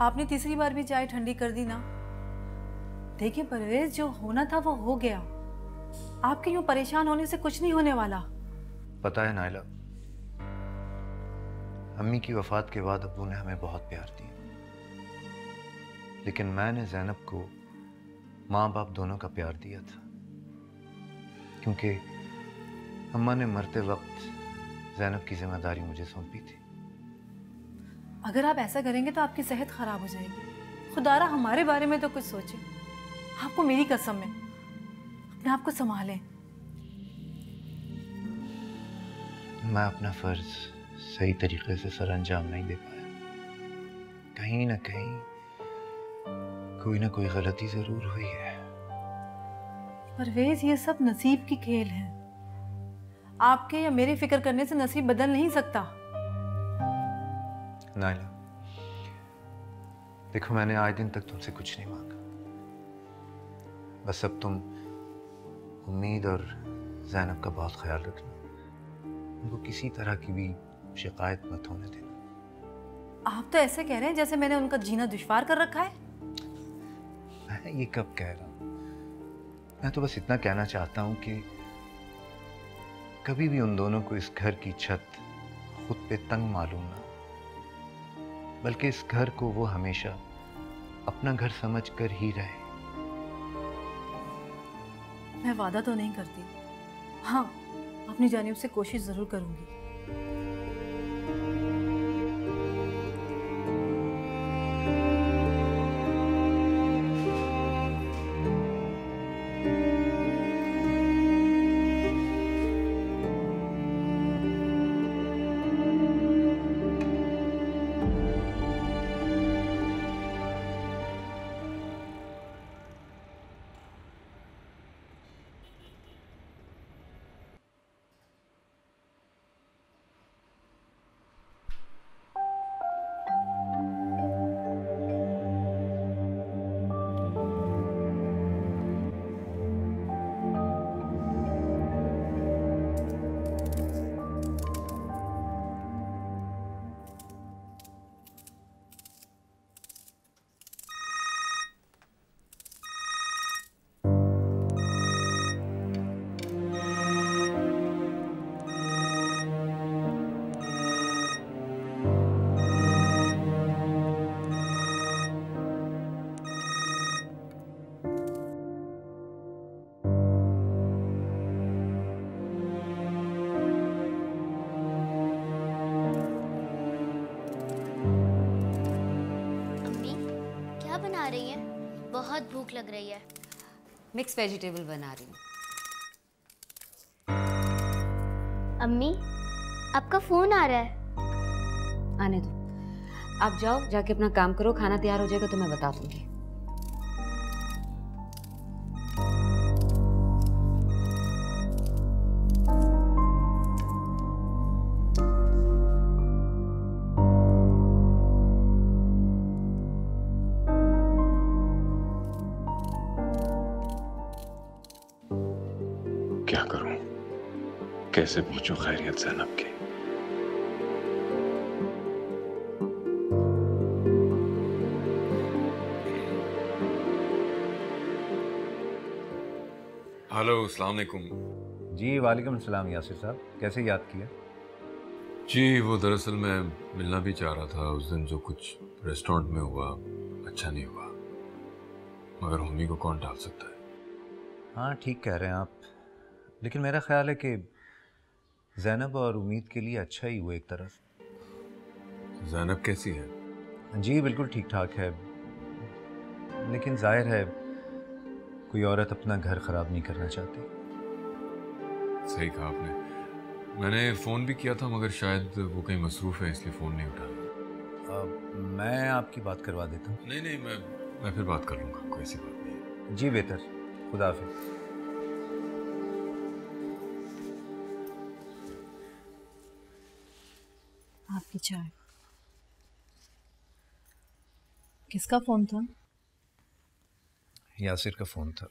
आपने तीसरी बार भी चाय ठंडी कर दी ना। देखिए परवेज, जो होना था वो हो गया। आपके यूं परेशान होने से कुछ नहीं होने वाला। पता है नाइला, अम्मी की वफात के बाद अब्बू ने हमें बहुत प्यार दिया, लेकिन मैंने ज़ैनब को माँ बाप दोनों का प्यार दिया था, क्योंकि अम्मा ने मरते वक्त ज़ैनब की जिम्मेदारी मुझे सौंपी थी। अगर आप ऐसा करेंगे तो आपकी सेहत खराब हो जाएगी। खुदारा हमारे बारे में तो कुछ सोचे। आपको मेरी कसम है, अपने आप को संभालें। मैं अपना फर्ज सही तरीके से सर अंजाम नहीं दे पाया। कहीं ना कहीं कोई ना कोई गलती जरूर हुई है। परवेज, ये सब नसीब की खेल है। आपके या मेरे फिक्र करने से नसीब बदल नहीं सकता। नाइला, देखो मैंने आज दिन तक तुमसे कुछ नहीं मांगा। बस अब तुम उम्मीद और ज़ैनब का बहुत ख्याल रखना। उनको किसी तरह की भी शिकायत मत होने देना। आप तो ऐसे कह रहे हैं जैसे मैंने उनका जीना दुश्वार कर रखा है। मैं ये कब कह रहा हूँ? मैं तो बस इतना कहना चाहता हूँ कि कभी भी उन दोनों को इस घर की छत खुद पे तंग मालूम ना, बल्कि इस घर को वो हमेशा अपना घर समझकर ही रहे। मैं वादा तो नहीं करती, हाँ अपनी जानिब से कोशिश जरूर करूंगी। बना रही हैं? बहुत भूख लग रही है। मिक्स वेजिटेबल बना रही हूँ। अम्मी, आपका फोन आ रहा है। आने दो, आप जाओ, जाके अपना काम करो। खाना तैयार हो जाएगा तो मैं बता दूंगी। क्या करूं? कैसे पूछूं खैरियत ज़ैनब की? हेलो, अस्सलाम वालेकुम। जी वालेकुम सलाम यासिर साहब, कैसे याद किया? जी वो दरअसल मैं मिलना भी चाह रहा था। उस दिन जो कुछ रेस्टोरेंट में हुआ अच्छा नहीं हुआ, मगर मम्मी को कौन टाल सकता है। हाँ ठीक कह रहे हैं आप, लेकिन मेरा ख्याल है कि ज़ैनब और उम्मीद के लिए अच्छा ही हुआ एक तरफ। ज़ैनब कैसी है? जी बिल्कुल ठीक ठाक है, लेकिन जाहिर है कोई औरत अपना घर ख़राब नहीं करना चाहती। सही कहा आपने। मैंने फ़ोन भी किया था मगर शायद वो कहीं मसरूफ़ है इसलिए फ़ोन नहीं उठाया। मैं आपकी बात करवा देता हूँ। नहीं, मैं फिर बात कर लूँगा, कोई ऐसी बात नहीं है। जी बेहतर, खुदा हाफिज़। आपकी चाय। किसका फोन था? यासिर का फ़ोन था,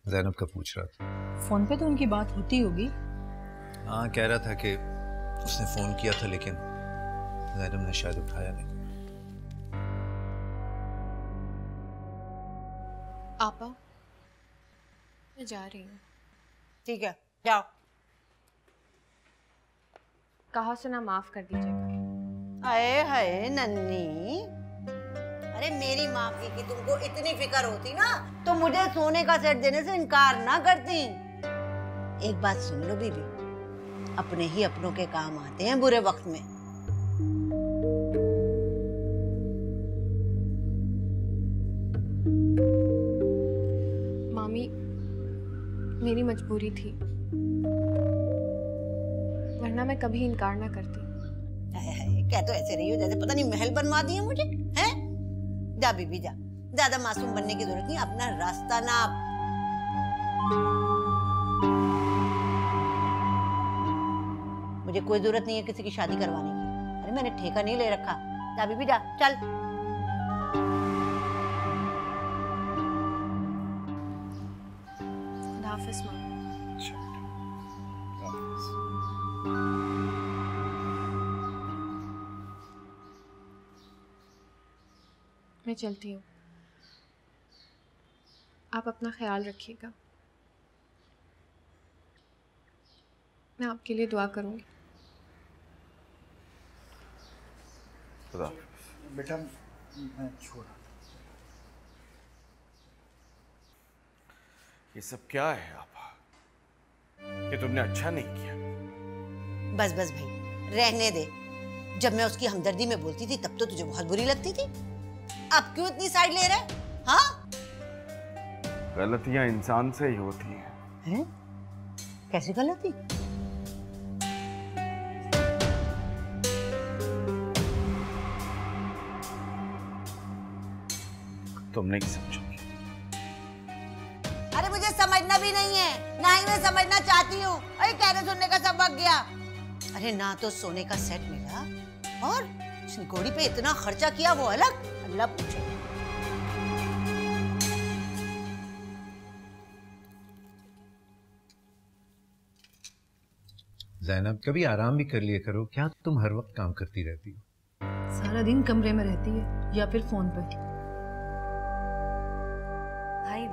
ज़ैनब का पूछ रहा था। फोन पे तो उनकी बात होती होगी। हाँ कह रहा था कि उसने फ़ोन किया था लेकिन ज़ैनब ने शायद उठाया नहीं। आपा मैं जा रही हूँ। ठीक है, जाओ। कहा सुना माफ कर दीजिएगा। हाय हाय नन्नी, अरे मेरी माफी की तुमको इतनी फिक्र होती ना तो मुझे सोने का सेट देने से इनकार ना करती। एक बात सुन लो बीबी, अपने ही अपनों के काम आते हैं बुरे वक्त में। मामी मेरी मजबूरी थी, वरना मैं कभी इनकार ना करती। हाय हाय, क्या तो ऐसे रही हो जैसे पता नहीं महल बनवा दिए मुझे, हैं? जा बीबी जा, ज्यादा मासूम बनने की जरूरत नहीं, अपना रास्ता नाप। मुझे कोई जरूरत नहीं है किसी की शादी करवाने की। अरे मैंने ठेका नहीं ले रखा। जा बीबी जा, चल। खुदा हाफिज़ माँ। मैं चलती हूँ, आप अपना ख्याल रखिएगा। मैं आपके लिए दुआ करूँगी। बेटा मैं छोड़ा। ये सब क्या है आपा? ये तुमने अच्छा नहीं किया। बस बस भाई, रहने दे। जब मैं उसकी हमदर्दी में बोलती थी तब तो तुझे बहुत बुरी लगती थी, अब क्यों इतनी साइड ले रहा है? हाँ? गलतियां इंसान से ही होती हैं। हैं? कैसी गलती? तुम नहीं समझोगी। अरे मुझे समझना भी नहीं है, ना ही मैं समझना चाहती हूँ। अरे कहने सुनने का सब वक्त गया। अरे ना तो सोने का सेट मिला और घोड़ी पे इतना खर्चा किया वो अलग, अल्लाह पूछे। ज़ैनब कभी आराम भी कर लिया करो, क्या तुम हर वक्त काम करती रहती हो? सारा दिन कमरे में रहती है या फिर फोन पे। भाई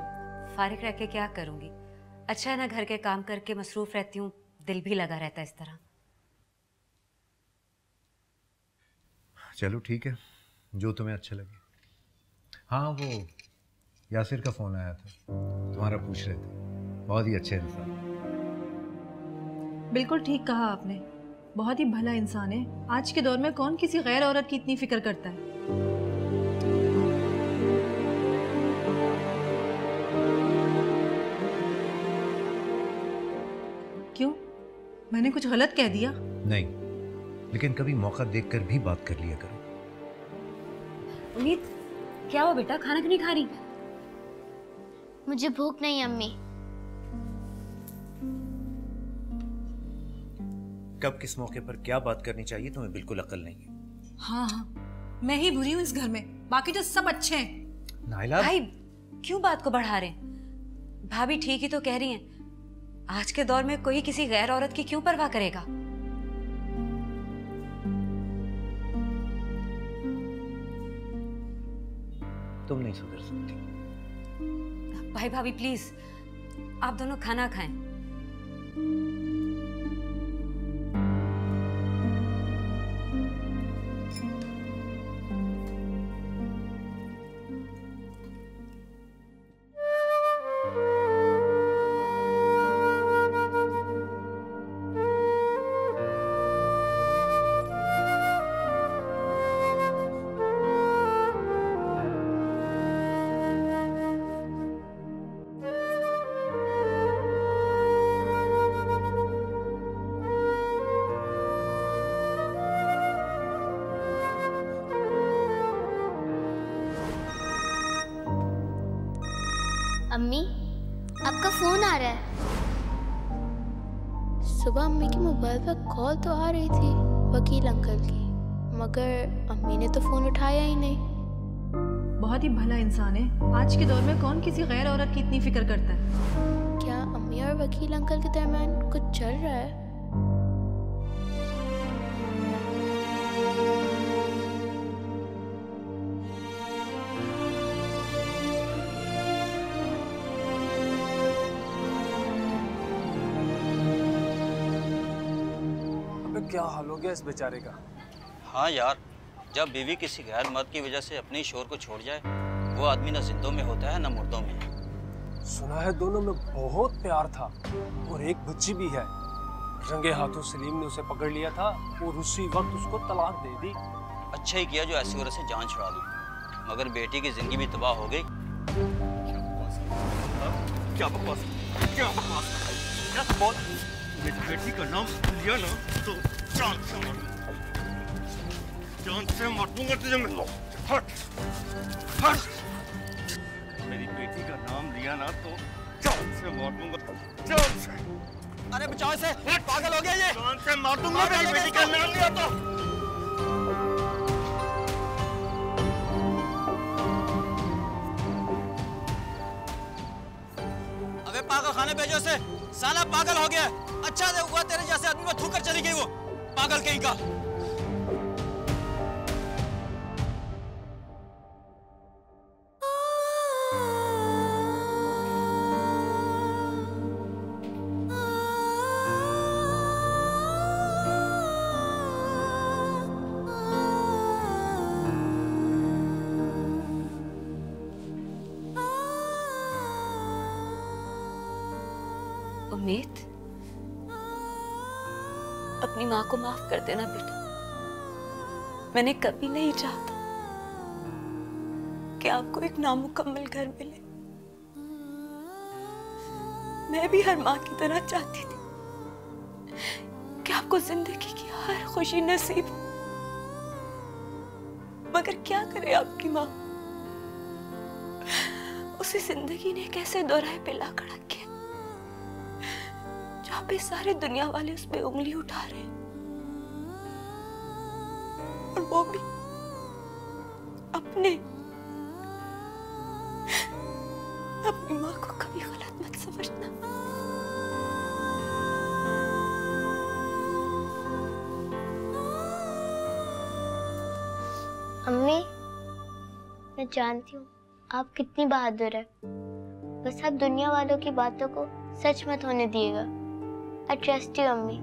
फारिग रह के क्या करूंगी, अच्छा है ना घर के काम करके मसरूफ रहती हूँ, दिल भी लगा रहता है इस तरह। चलो ठीक है, जो तुम्हें अच्छा लगे। हाँ वो यासिर का फ़ोन आया था, तुम्हारा पूछ रहे थे। बहुत ही अच्छे इंसान। बिल्कुल ठीक कहा आपने, बहुत ही भला इंसान है। आज के दौर में कौन किसी गैर औरत की इतनी फिक्र करता है। क्यों, मैंने कुछ गलत कह दिया? नहीं, लेकिन कभी मौका देखकर भी बात कर लिया करो। उम्मीद क्या हो बेटा, खाना क्यों नहीं खा रही? मुझे भूख नहीं अम्मी। कब किस मौके पर क्या बात करनी चाहिए तुम्हें बिल्कुल अक्ल नहीं है। हाँ हाँ, मैं ही बुरी हूँ इस घर में, बाकी तो सब अच्छे हैं। नाइला भाई क्यों बात को बढ़ा रहे हैं? भाभी ठीक ही तो कह रही हैं, आज के दौर में कोई किसी गैर औरत की क्यों परवाह करेगा। तुम नहीं सुधर सकती। भाई भाभी प्लीज आप दोनों खाना खाएं। अम्मी आपका फोन आ रहा है। सुबह अम्मी की मोबाइल पर कॉल तो आ रही थी वकील अंकल की, मगर अम्मी ने तो फोन उठाया ही नहीं। बहुत ही भला इंसान है, आज के दौर में कौन किसी गैर औरत की इतनी फिक्र करता है। क्या अम्मी और वकील अंकल के दरमियान कुछ चल रहा है? क्या हाल हो गया इस बेचारे का। हाँ यार, जब बीवी किसी गैर मर्द की वजह से अपने शोर को छोड़ जाए, वो आदमी न जिंदों में होता है न मुर्दों में। सुना है दोनों में बहुत प्यार था और एक बच्ची भी है। रंगे हाथों सलीम ने उसे पकड़ लिया था और उसी वक्त उसको तलाक दे दी। अच्छा ही किया जो ऐसी औरत से जान छुड़ा दी, मगर बेटी की जिंदगी भी तबाह हो गई। क्या बकवास, क्या बकवास, क्या बोल? मेरी बेटी का नाम लिया ना तो जान से मार दूंगा तुझे मैं। हट, हट। मेरी बेटी का नाम लिया ना तो जान से मार दूंगा, जान से। अरे बचाओ इसे, पागल हो गया ये। जान से मार दूंगा मेरी बेटी का नाम लिया तो। पागल खाने भेजो से, साला पागल हो गया। अच्छा हुआ तेरे जैसे आदमी को थूक कर चली गई वो, पागल कहीं का। उम्मीद, अपनी माँ को माफ कर देना बेटा। मैंने कभी नहीं चाहता कि आपको एक नामुकम्मल घर मिले। मैं भी हर माँ की तरह चाहती थी कि आपको जिंदगी की हर खुशी नसीब हो, मगर क्या करे आपकी माँ, उसी जिंदगी ने कैसे दोहराए पे ला खड़ा किया जहाँ पे सारे दुनिया वाले उस पे उंगली उठा रहे हैं, और वो भी अपनी माँ को कभी गलत मत समझना। अम्मी, मैं जानती हूँ आप कितनी बहादुर है, बस आप दुनिया वालों की बातों को सच मत होने दिएगा। I trust you, अम्मी।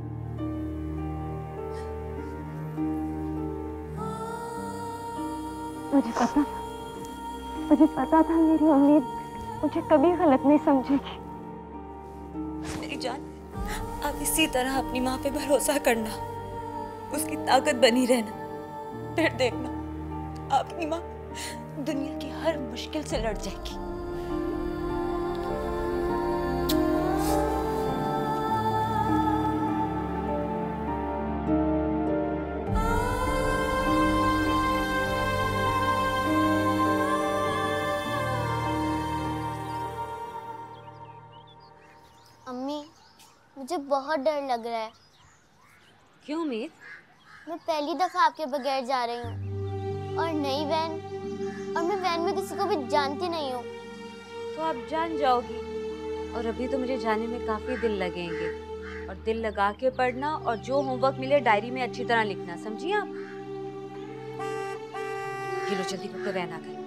मुझे पता था मेरी उम्मीद मुझे कभी गलत नहीं समझेगी। मेरी जान, आप इसी तरह अपनी माँ पे भरोसा करना, उसकी ताकत बनी रहना, फिर देखना आपकी माँ दुनिया की हर मुश्किल से लड़ जाएगी। अम्मी, मुझे बहुत डर लग रहा है। क्यों उम्मीद? मैं पहली दफा आपके बगैर जा रही हूँ और नई वैन, और मैं वैन में किसी को भी जानती नहीं हूँ। तो आप जान जाओगी, और अभी तो मुझे जाने में काफी दिल लगेंगे, और दिल लगा के पढ़ना, और जो होमवर्क मिले डायरी में अच्छी तरह लिखना, समझिए आप? लो जल्दी करके वैन आ गई।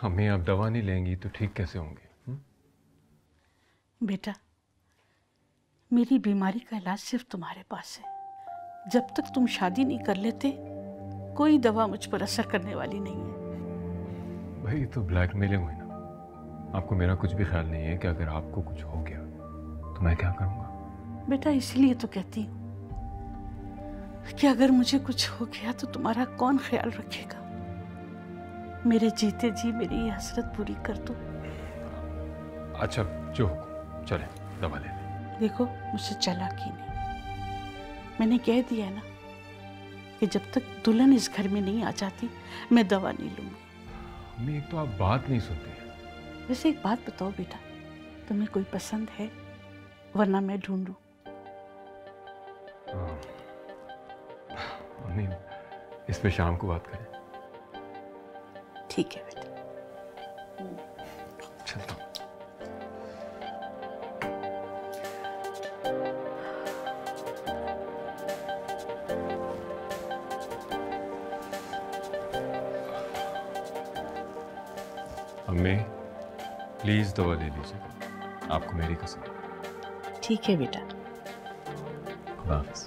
अम्मी, आप दवा नहीं लेंगी तो ठीक कैसे होंगे? बेटा, मेरी बीमारी का इलाज सिर्फ तुम्हारे पास है। जब तक तुम शादी नहीं कर लेते, कोई दवा मुझ पर असर करने वाली नहीं है। भाई तो ब्लैकमेलिंग हुई ना। आपको मेरा कुछ भी ख्याल नहीं है कि अगर आपको कुछ हो गया तो मैं क्या करूँगा? बेटा, इसलिए तो कहती हूँ कि अगर मुझे कुछ हो गया तो तुम्हारा कौन ख्याल रखेगा। मेरे जीते जी मेरी ये हसरत पूरी कर दो। अच्छा, जो हो चले, दवा ले लें। देखो, मुझसे चालाकी नहीं। मैंने कह दिया ना कि जब तक दुल्हन इस घर में नहीं आ जाती मैं दवा नहीं लूंगी। अम्मी, एक तो आप बात नहीं सुनते। वैसे एक बात बताओ बेटा, तुम्हें कोई पसंद है? वरना मैं ढूंढूं। अम्मी, इस पे शाम को बात करें। ठीक है बेटा। चलता हूँ। अम्मी, प्लीज दवा ले लीजिए, आपको मेरी कसम। ठीक है बेटा। खुदा हाफिज़।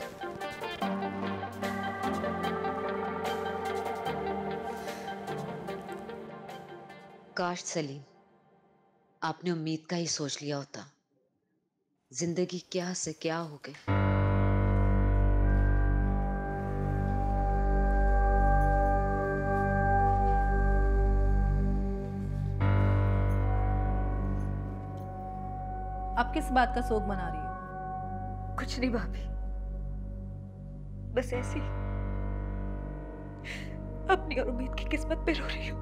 काश सलीम आपने उम्मीद का ही सोच लिया होता। जिंदगी क्या से क्या हो गई। आप किस बात का शोक मना रही हो? कुछ नहीं भाभी, बस ऐसी अपनी और उम्मीद की किस्मत पे रो रही हूँ।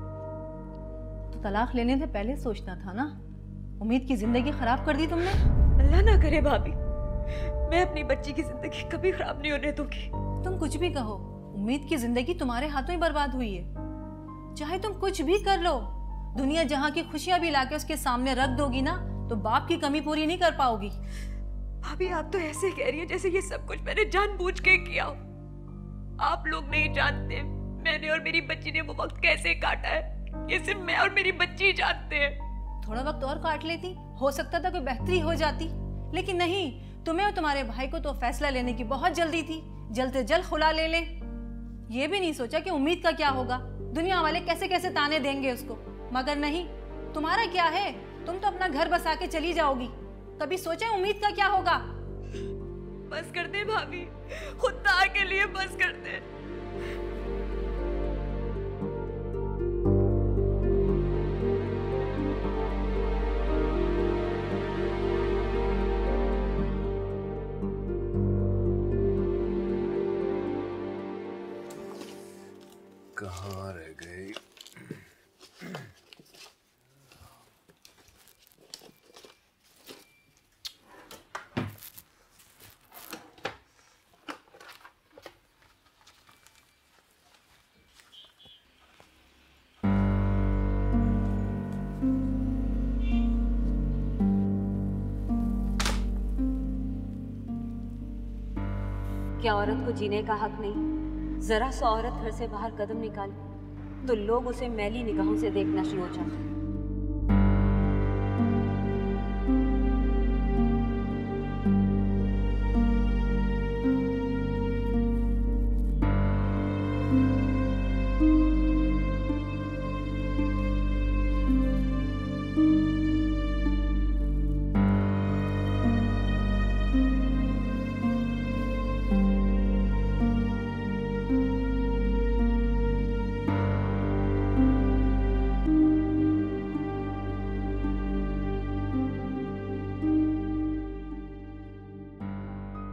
तो तलाक लेने से पहले सोचना था ना। उम्मीद की जिंदगी खराब कर दी तुमने। अल्लाह ना करे भाभी, मैं अपनी बच्ची की जिंदगी कभी खराब नहीं होने दूंगी। तुम कुछ भी कहो, उम्मीद की जिंदगी तुम्हारे हाथों ही बर्बाद हुई है। चाहे तुम कुछ भी कर लो, दुनिया जहाँ की खुशियां भी लाके उसके सामने रख दोगी ना, तो बाप की कमी पूरी नहीं कर पाओगी। भाभी आप तो ऐसे कह रही है जैसे ये सब कुछ मैंने जानबूझ के किया हो। आप लोग नहीं जानते मैंने और मेरी बच्ची ने वो वक्त कैसे काटा है। ये सिर्फ मैं और मेरी बच्ची ही जानते हैं। थोड़ा वक्त और काट लेती, हो सकता था कोई बेहतरी हो जाती, लेकिन नहीं। तुम्हें और तुम्हारे भाई को तो फैसला लेने की बहुत जल्दी थी, जल्द से जल्द खुला ले लें। ये भी नहीं सोचा कि उम्मीद का क्या होगा, दुनिया वाले कैसे कैसे ताने देंगे उसको। मगर नहीं, तुम्हारा क्या है, तुम तो अपना घर बसा के चली जाओगी। कभी सोचा उम्मीद का क्या होगा? बस कर दे भाभी, खुदा के लिए बस कर दे। कहाँ रह गई? क्या औरत को जीने का हक नहीं? जरा सा औरत घर से बाहर कदम निकाले तो लोग उसे मैली निगाहों से देखना शुरू हो जाते हैं।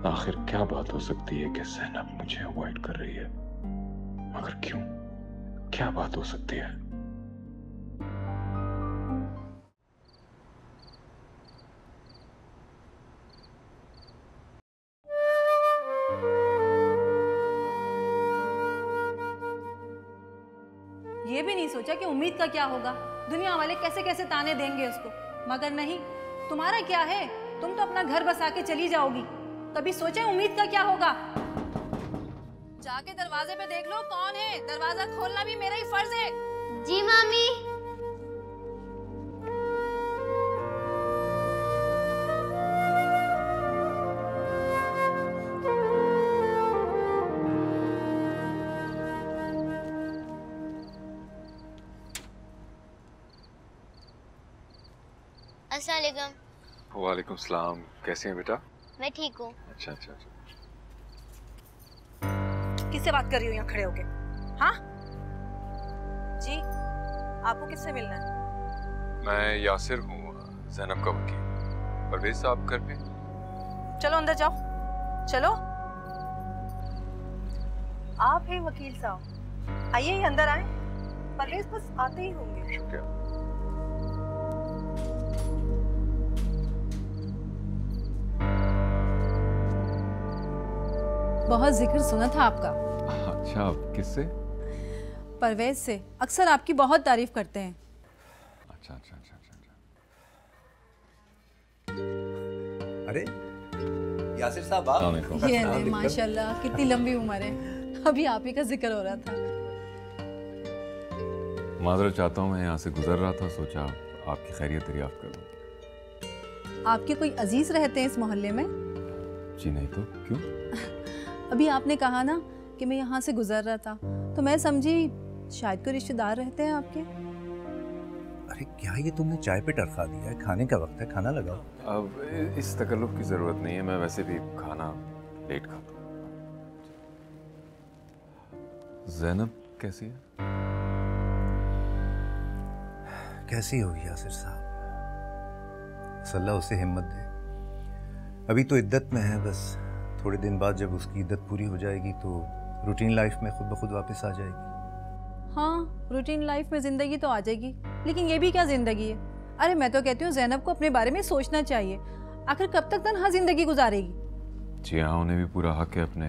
आखिर क्या बात हो सकती है कि ज़ैनब मुझे अवॉइड कर रही है? मगर क्यों? क्या बात हो सकती है? ये भी नहीं सोचा कि उम्मीद का क्या होगा, दुनिया वाले कैसे कैसे ताने देंगे उसको। मगर नहीं, तुम्हारा क्या है, तुम तो अपना घर बसा के चली जाओगी। कभी सोचा उम्मीद का क्या होगा? जाके दरवाजे पे देख लो कौन है, दरवाजा खोलना भी मेरा ही फर्ज है। जी मामी। अस्सलाम वालेकुम। वालेकुम सलाम। कैसे हैं बेटा? मैं ठीक हूँ। अच्छा अच्छा अच्छा। किससे बात कर रही हो यहाँ खड़े होके? हाँ जी, आपको किससे मिलना है? मैं यासिर हूँ, ज़ैनब का वकील। परवेज साहब घर पे? चलो अंदर जाओ, चलो। आप हैं वकील साहब, आइए अंदर आए। परवेज बस आते ही होंगे। शुक्रिया। बहुत जिक्र सुना था आपका। अच्छा, किससे? परवेज से। अक्सर आपकी बहुत तारीफ करते हैं। अच्छा अच्छा अच्छा अच्छा। अरे यासिर साहब आप? ये ले, माशाल्लाह कितनी लंबी उम्र है। अभी आप ही का जिक्र हो रहा था। माजरत चाहता हूँ, मैं यहाँ से गुजर रहा था, सोचा आपकी खैरियत दरियाफ्त करूँ। आपके कोई अजीज रहते हैं इस मोहल्ले में? जी नहीं तो क्यों? अभी आपने कहा ना कि मैं यहाँ से गुजर रहा था, तो मैं समझी शायद कोई रिश्तेदार रहते हैं आपके। अरे क्या ये तुमने चाय पे टरका दिया है? खाने का वक्त है, खाना लगाओ। अब इस तकल्लुफ की जरूरत नहीं है, मैं वैसे भी खाना लेट खाता हूँ। ज़ैनब कैसी है? कैसी होगी यासिर साहब, अल्लाह उसे हिम्मत दे। अभी तो इद्दत में है, बस थोड़े दिन बाद जब उसकी इद्दत पूरी हो जाएगी तो रूटीन लाइफ में खुद ब खुद वापस आ जाएगी। हाँ, रूटीन लाइफ में ज़िंदगी तो आ जाएगी, लेकिन ये भी क्या ज़िंदगी है। अरे मैं तो कहती हूँ ज़ैनब को अपने बारे में सोचना चाहिए, आखिर कब तक तन्हा ज़िंदगी गुजारेगी। जी हाँ, उन्हें भी पूरा हक है अपने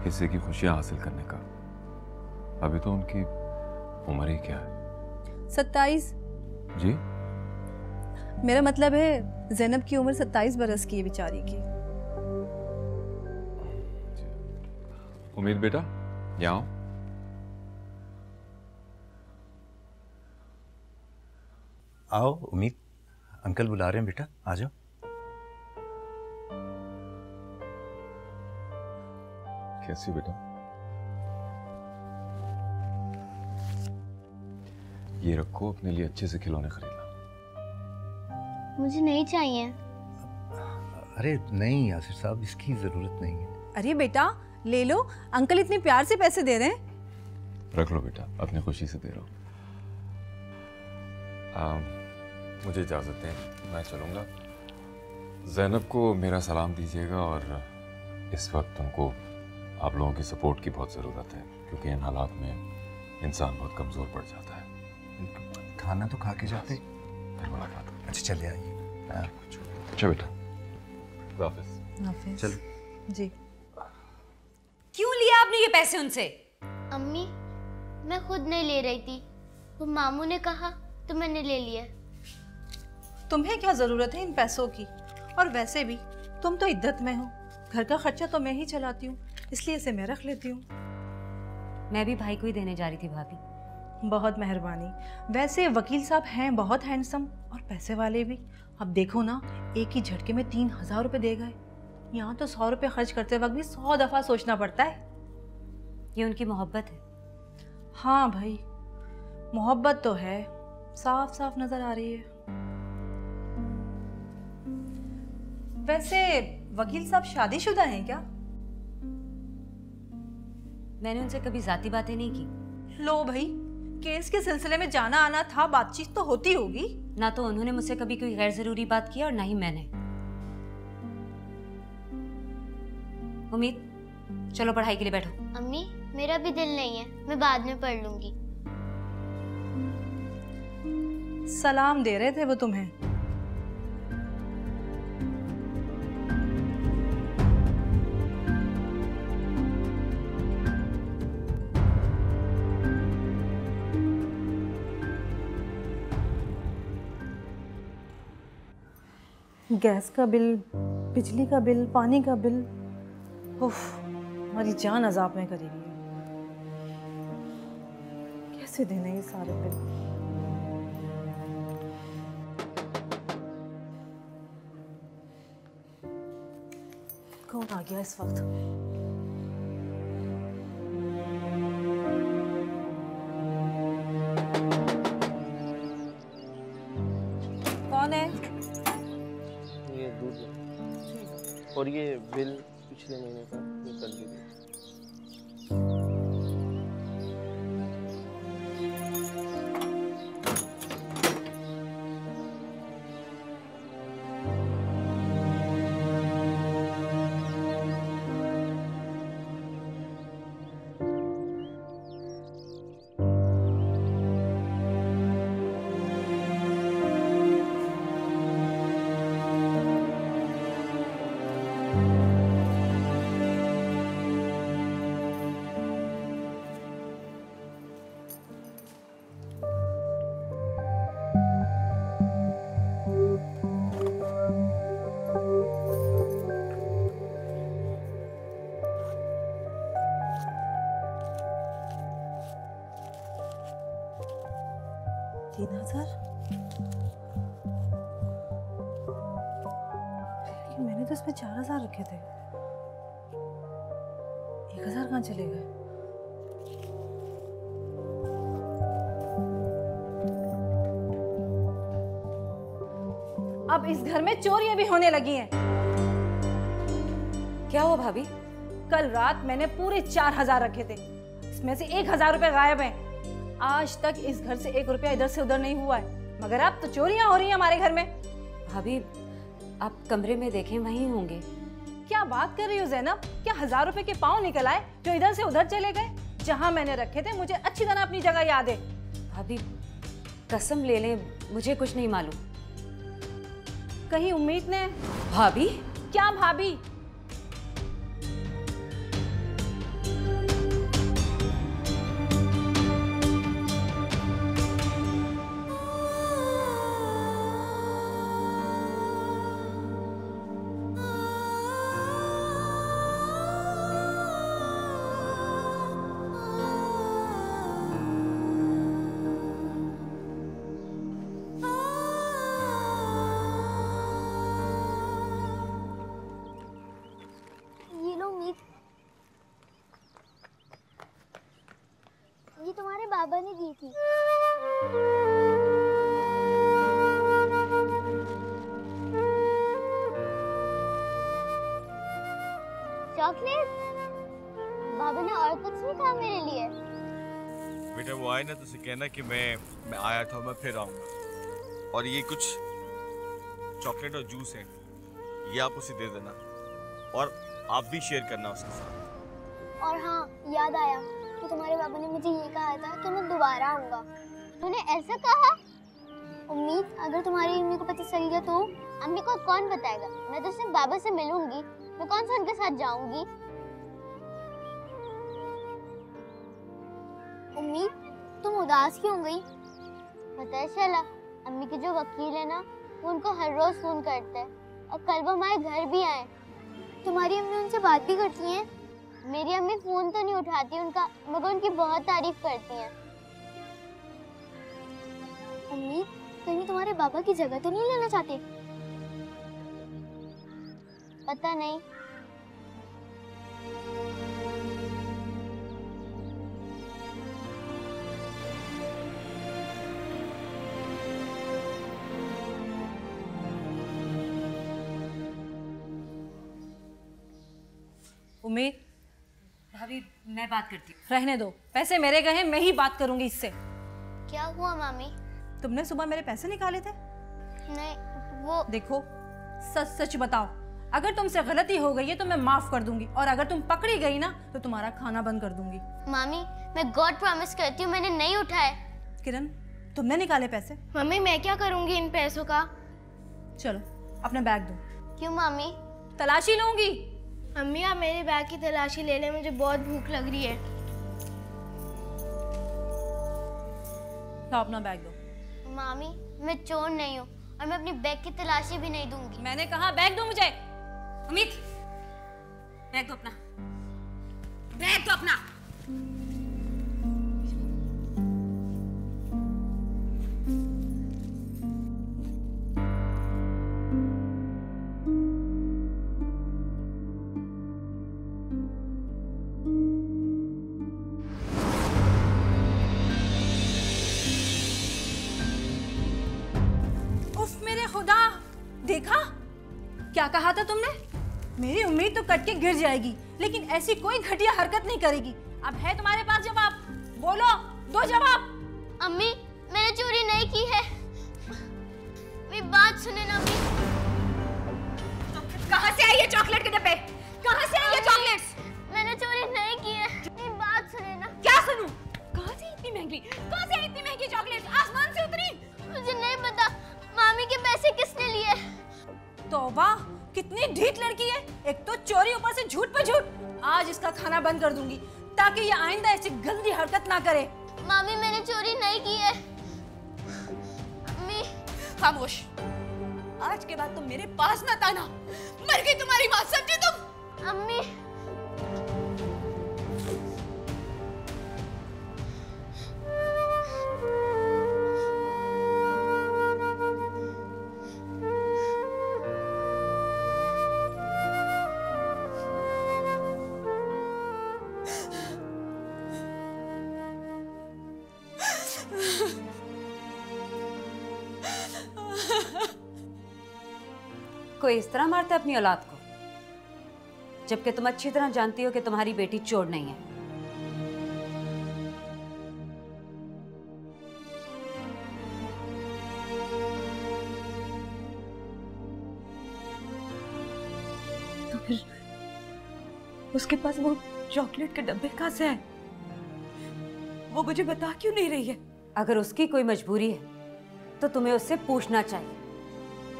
हिस्से की खुशियाँ हासिल करने का। अभी तो उनकी उम्र ही क्या है? 27। जी मेरा मतलब है ज़ैनब की उम्र 27 बरस की है बेचारी की। उम्मीद बेटा, यहाँ आओ। उम्मीद, अंकल बुला रहे हैं बेटा, आ जाओ। कैसी बेटा? ये रखो, अपने लिए अच्छे से खिलौने खरीदना। मुझे नहीं चाहिए। अरे नहीं यासिर साहब, इसकी जरूरत नहीं है। अरे बेटा ले लो, अंकल इतने प्यार से पैसे दे रहे हैं। रख लो बेटा, अपनी खुशी से दे रहा हूँ। मुझे इजाज़त दें, मैं चलूँगा। ज़ैनब को मेरा सलाम दीजिएगा, और इस वक्त उनको आप लोगों की सपोर्ट की बहुत ज़रूरत है, क्योंकि इन हालात में इंसान बहुत कमज़ोर पड़ जाता है। खाना तो खा के जाते। फिर मुलाकात। अच्छा चले आइए। अच्छा बेटा, हाफिज़। चलो जी। क्यों लिया आपने ये पैसे उनसे? अम्मी, मैं खुद नहीं ले रही थी, वो मामू ने कहा तो मैंने ले लिया। तुम्हें क्या जरूरत है इन पैसों की? और वैसे भी तुम तो इद्दत में हो, घर का खर्चा तो मैं ही चलाती हूँ, इसलिए इसे मैं रख लेती हूँ। मैं भी भाई को ही देने जा रही थी भाभी। बहुत मेहरबानी। वैसे वकील साहब हैं बहुत हैंडसम और पैसे वाले भी। अब देखो ना, एक ही झटके में 3000 रुपये दे गए। यहाँ तो 100 रुपये खर्च करते वक्त भी 100 दफ़ा सोचना पड़ता है। ये उनकी मोहब्बत है। हाँ भाई, मोहब्बत तो है, साफ साफ नजर आ रही है। वैसे वकील साहब शादीशुदा हैं क्या? मैंने उनसे कभी जाती बातें नहीं की। लो भाई, केस के सिलसिले में जाना आना था, बातचीत तो होती होगी। ना तो उन्होंने मुझसे कभी कोई गैर जरूरी बात की और ना ही मैंने। उम्मीद, चलो पढ़ाई के लिए बैठो। अम्मी, मेरा भी दिल नहीं है, मैं बाद में पढ़ लूंगी। सलाम दे रहे थे वो तुम्हें। गैस का बिल, बिजली का बिल, पानी का बिल, उफ, हमारी जान अजाब में करी हुई है। कैसे देने ये सारे बिल? कौन आ गया इस वक्त? कौन है? ये दूध और ये बिल पिछले महीने का ये कर दीजिए। मैंने तो इसमें 4000 रखे थे। 1000 कहाँ चले गए? अब इस घर में चोरियां भी होने लगी हैं। क्या हुआ भाभी? कल रात मैंने पूरे 4000 रखे थे, इसमें से 1000 रुपए गायब हैं। आज तक इस घर से 1 रुपया इधर से उधर नहीं हुआ है, मगर अब तो चोरियां हो रही हैं हमारे घर में। भाभी आप कमरे में देखें, वहीं होंगे। क्या बात कर रही हो ज़ैनब? क्या 1000 रुपए के पाँव निकल आए जो इधर से उधर चले गए? जहां मैंने रखे थे मुझे अच्छी तरह अपनी जगह याद है। भाभी कसम ले लें, मुझे कुछ नहीं मालूम। कहीं उम्मीद ने? भाभी? क्या भाभी? ये तुम्हारे बाबा ने दी थी। चॉकलेट? बाबा ने और कुछ नहीं कहा मेरे लिए? बेटा वो आए ना तो उसे कहना कि मैं आया था, मैं फिर आऊंगा। और ये कुछ चॉकलेट और जूस है, ये आप उसे दे देना और आप भी शेयर करना उसके साथ। और हाँ, याद आया कि तुम्हारे बाबा ने मुझे ये कहा था कि मैं दोबारा आऊंगा। उन्होंने ऐसा कहा? उम्मीद, अगर तुम्हारी अम्मी को पता चल गया तो? अम्मी को कौन बताएगा? मैं तो सिर्फ बाबा से मिलूंगी, मैं कौन सा उनके साथ जाऊंगी? उम्मीद, तुम उदास क्यों हो गई? पता है शैला, अम्मी के जो वकील है ना, वो उनको हर रोज फोन करते हैं और कल वो हमारे घर भी आए। तुम्हारी अम्मी उनसे बात भी करती हैं? मेरी अम्मी फोन तो नहीं उठाती उनका, मगर उनकी बहुत तारीफ करती हैं। अम्मी, कहीं तुम्हारे बाबा की जगह तो नहीं लेना चाहते? पता नहीं। उम्मीद, भाभी मैं बात करती हूँ। रहने दो, पैसे मेरे गए हैं, मैं ही बात करूंगी इससे। क्या हुआ मामी? तुमने सुबह मेरे पैसे निकाले थे? नहीं, वो देखो, सच सच बताओ, अगर तुमसे गलती हो गई है तो मैं माफ कर दूंगी, और अगर तुम पकड़ी गई ना तो तुम्हारा खाना बंद कर दूंगी। मामी, मैं गॉड प्रॉमिस करती हूँ, मैंने नहीं उठाए। किरण, तुमने निकाले पैसे? मम्मी, मैं क्या करूंगी इन पैसों का? चलो अपना बैग दो। क्यों मामी? तलाशी लूंगी। अम्मी, आप मेरे बैग की तलाशी ले लें, मुझे बहुत भूख लग रही है। लो अपना बैग दो। मामी, मैं चोर नहीं हूँ और मैं अपनी बैग की तलाशी भी नहीं दूंगी। मैंने कहा बैग दो मुझे। अमित, बैग दो अपना, बैग दो अपना। देखा क्या कहा था तुमने? मेरी उम्मीद तो कट के गिर जाएगी, लेकिन ऐसी कोई घटिया हरकत नहीं करेगी। अब है तुम्हारे पास जवाब, बोलो, दो जवाब। अम्मी, मैंने चोरी नहीं की है। मेरी बात सुने ना अम्मी। कहाँ से आई ये चॉकलेट के डब्बे? कहाँ से आई ये चॉकलेट्स? मैंने चोरी नहीं की है। मेरी बात सुने ना। क्या सुनूं? कहाँ से इतनी महंगी? कहाँ से इतनी महंगी चॉकलेट्स? आसमान से उतरी? मुझे नहीं पता। मामी के पैसे किसने लिए? तौबा, कितनी ढीठ लड़की है। एक तो चोरी, ऊपर से झूठ पे झूठ। आज इसका खाना बंद कर दूंगी ताकि ये आइंदा ऐसी गंदी हरकत ना करे। मामी, मैंने चोरी नहीं की है। अम्मी, खामोश। आज के बाद तुम मेरे पास मत आना। मर गई तुम्हारी माँ, समझी तुम? अम्मी, कोई इस तरह मारता है अपनी औलाद को, जबकि तुम अच्छी तरह जानती हो कि तुम्हारी बेटी चोर नहीं है। तो फिर उसके पास वो चॉकलेट के डब्बे कहाँ से आए? वो मुझे बता क्यों नहीं रही है? अगर उसकी कोई मजबूरी है तो तुम्हें उससे पूछना चाहिए,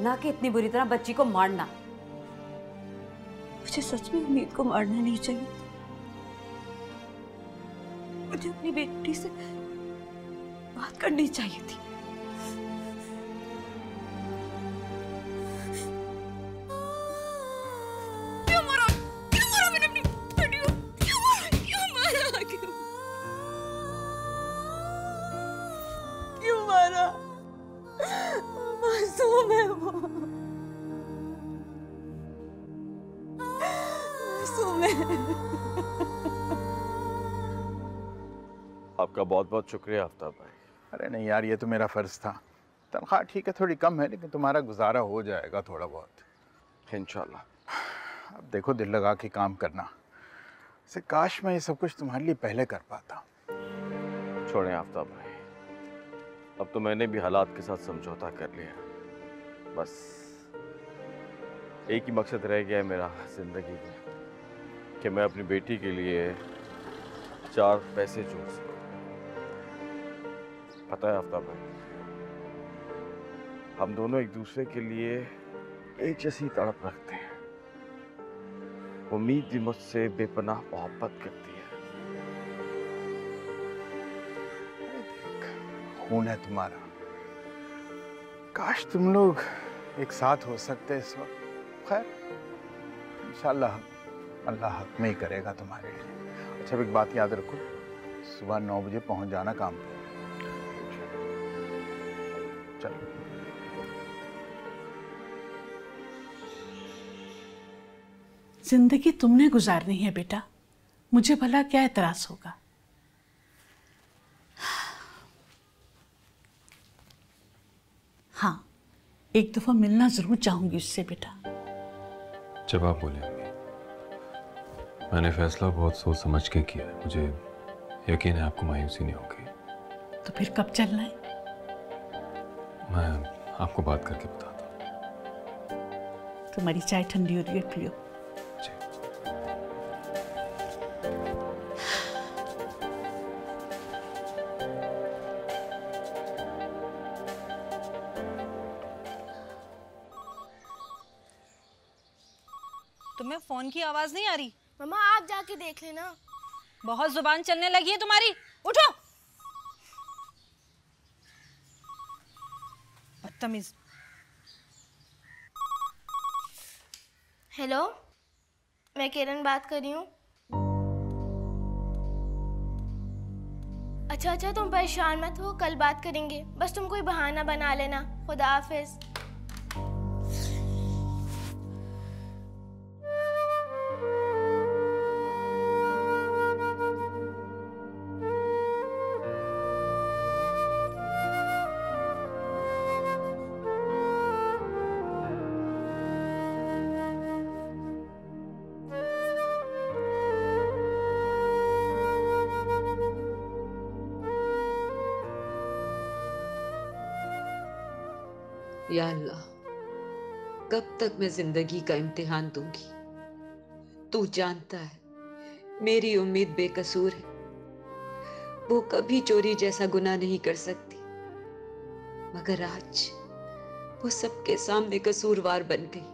ना कि इतनी बुरी तरह बच्ची को मारना। मुझे सच में उम्मीद को मारना नहीं चाहिए। मुझे अपनी बेटी से बात करनी चाहिए थी। क्यों मारा? क्यों मारा मैंने अपनी बेटी को? क्यों मारा? क्यों मारा? क्यों मारा? मासूम है वो, मासूम है। आपका बहुत बहुत शुक्रिया आफ्ताब भाई। अरे नहीं यार, ये तो मेरा फ़र्ज़ था। तनख्वाह ठीक है, थोड़ी कम है, लेकिन तुम्हारा गुजारा हो जाएगा थोड़ा बहुत इंशाल्लाह। अब देखो, दिल लगा के काम करना। से काश मैं ये सब कुछ तुम्हारे लिए पहले कर पाता। छोड़ें आफ्ताब भाई, अब तो मैंने भी हालात के साथ समझौता कर लिया। बस एक ही मकसद रह गया है मेरा ज़िंदगी में, कि मैं अपनी बेटी के लिए 4 पैसे जोड़ सकूं। पता है आफ्ताब भाई, हम दोनों एक दूसरे के लिए एक जैसी तड़प रखते हैं। उम्मीद भी मुझसे बेपनाह मोहब्बत करती है। खून है तुम्हारा, काश तुम लोग एक साथ हो सकते इस वक्त। खैर इंशाल्लाह अल्लाह हक में ही करेगा तुम्हारे लिए। अच्छा, एक बात याद रखो, सुबह 9 बजे पहुंच जाना काम पे। चलो। जिंदगी तुमने गुजारनी है बेटा, मुझे भला क्या एतराज होगा। हाँ, एक दफा मिलना जरूर चाहूंगी उससे बेटा। जब आप बोले, मैंने फैसला बहुत सोच समझ के किया है। मुझे यकीन है आपको मायूसी नहीं होगी। तो फिर कब चलना है? मैं आपको बात करके बताता हूँ। तुम्हारी चाय ठंडी हो रही है, पियो। तुम्हें फोन की आवाज नहीं आ रही? मम्मा आप जाके देख लेना। बहुत जुबान चलने लगी है तुम्हारी, उठो। बदतमीज। हेलो, मैं किरण बात कर रही हूँ। अच्छा, तुम परेशान मत हो, कल बात करेंगे। बस तुम कोई बहाना बना लेना। खुदा हाफिज। या अल्लाह, कब तक मैं जिंदगी का इम्तिहान दूंगी? तू जानता है मेरी उम्मीद बेकसूर है। वो कभी चोरी जैसा गुनाह नहीं कर सकती, मगर आज वो सबके सामने कसूरवार बन गई।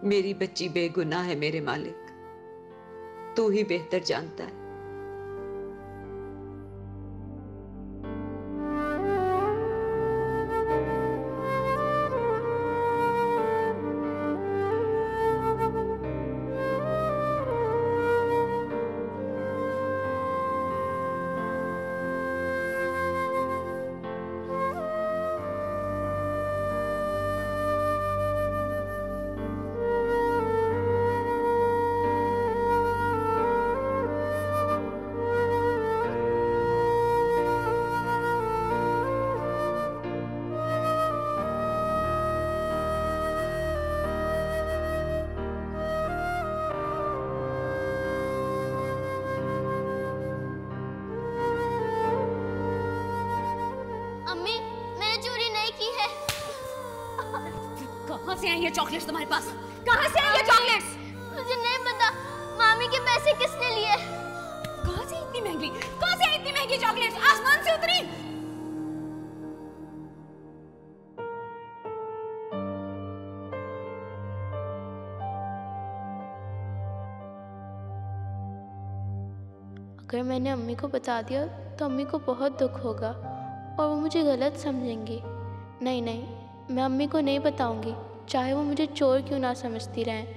मेरी बच्ची बेगुनाह है मेरे मालिक, तू ही बेहतर जानता है। से आई ये चॉकलेट्स तुम्हारे पास? कहाँ से आई ये चॉकलेट्स? मुझे नहीं पता। मामी के पैसे किसने लिए? कहाँ से इतनी महंगी? कहाँ से आई इतनी महंगी चॉकलेट्स? आसमान से उतरी? अगर मैंने अम्मी को बता दिया तो अम्मी को बहुत दुख होगा और वो मुझे गलत समझेंगी। नहीं नहीं, मैं अम्मी को नहीं बताऊंगी, चाहे वो मुझे चोर क्यों ना समझती रहें।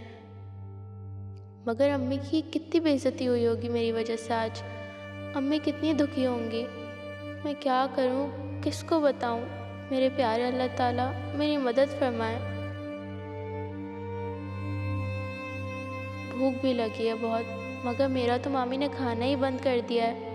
मगर अम्मी की कितनी बेइज्जती हुई होगी मेरी वजह से आज। अम्मी कितनी दुखी होंगी। मैं क्या करूं, किसको बताऊं? मेरे प्यारे अल्लाह ताला मेरी मदद फरमाए। भूख भी लगी है बहुत, मगर मेरा तो मामी ने खाना ही बंद कर दिया है।